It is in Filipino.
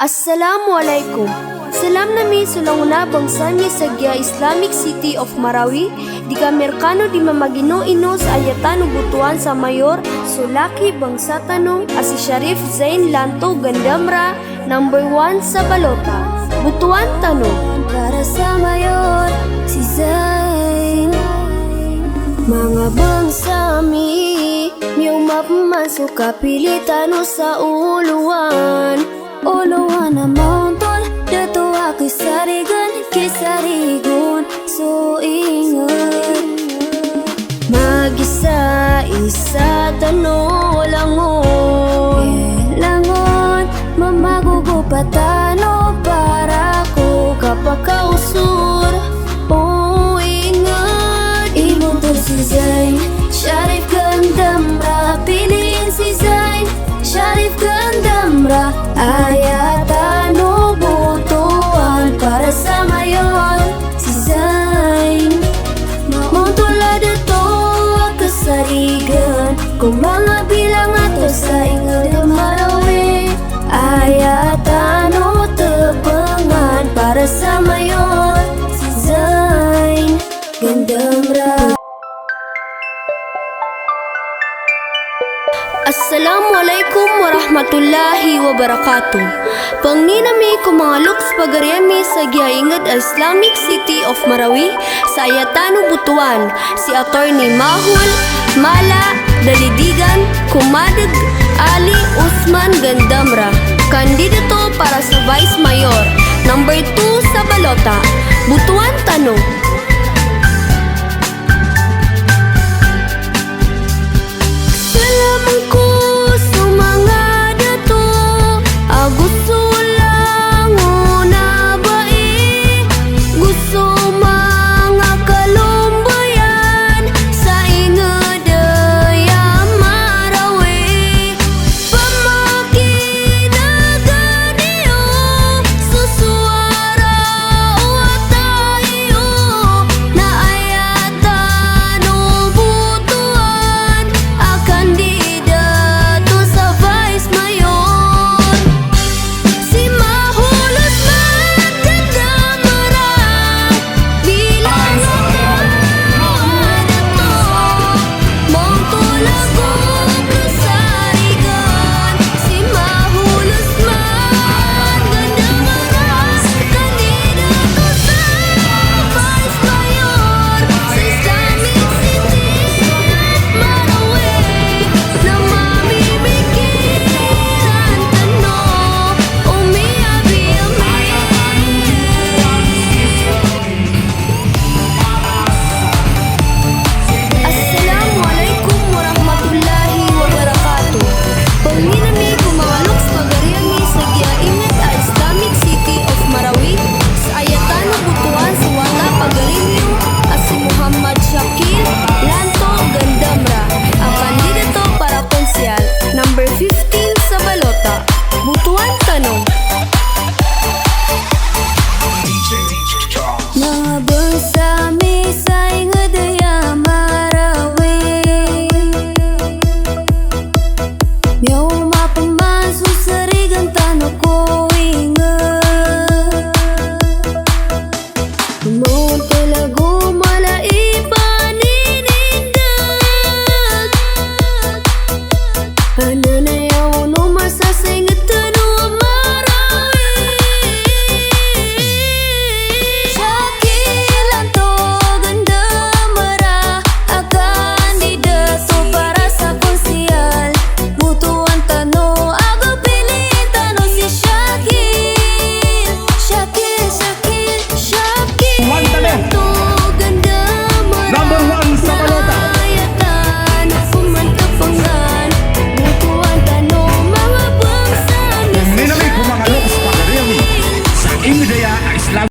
Assalamualaikum. Salam nami sulanguna bangsa mi sa Islamic City of Marawi, di kamerkano di mamagino-ino sa ayatan ubutuan sa mayor, sulaki bangsa tanong asi Sharif Zain Lanto Gandamra, number 1 sa balota. Butuan tanong para sa mayor, si Zain. Mga bangsa mi, miyong mapamasok kapilitan sa uluan. Uluan na montol, dato ako kisarigon, so ingat. Mag-isa-isa tanong langon, mamagugupatano para ko kapakausur. Oh, ingat, ibuto si Zain, Sharif Gandamra, piliin si Zain, Sharif Gandamra. Ayatan ubutuan para sa mayor, si Zain. Mautula dato kasarigan, kung mga bilang ato sa ingod Marawi. Ayatan utepengan para sa mayor, si Zain Gandamra. Assalamualaikum warahmatullahi wabarakatuh. Pangninami ko mga luks pagaryami sa gihaingad Islamic City of Marawi sa ayatano butuan si Attorney Mahul Mala Dalidigan Kumadag Ali Usman Gandamra, kandidato para sa Vice Mayor, number 2 sa balota. Butuan tanong. Number 15 sa balota. Butuan tanong.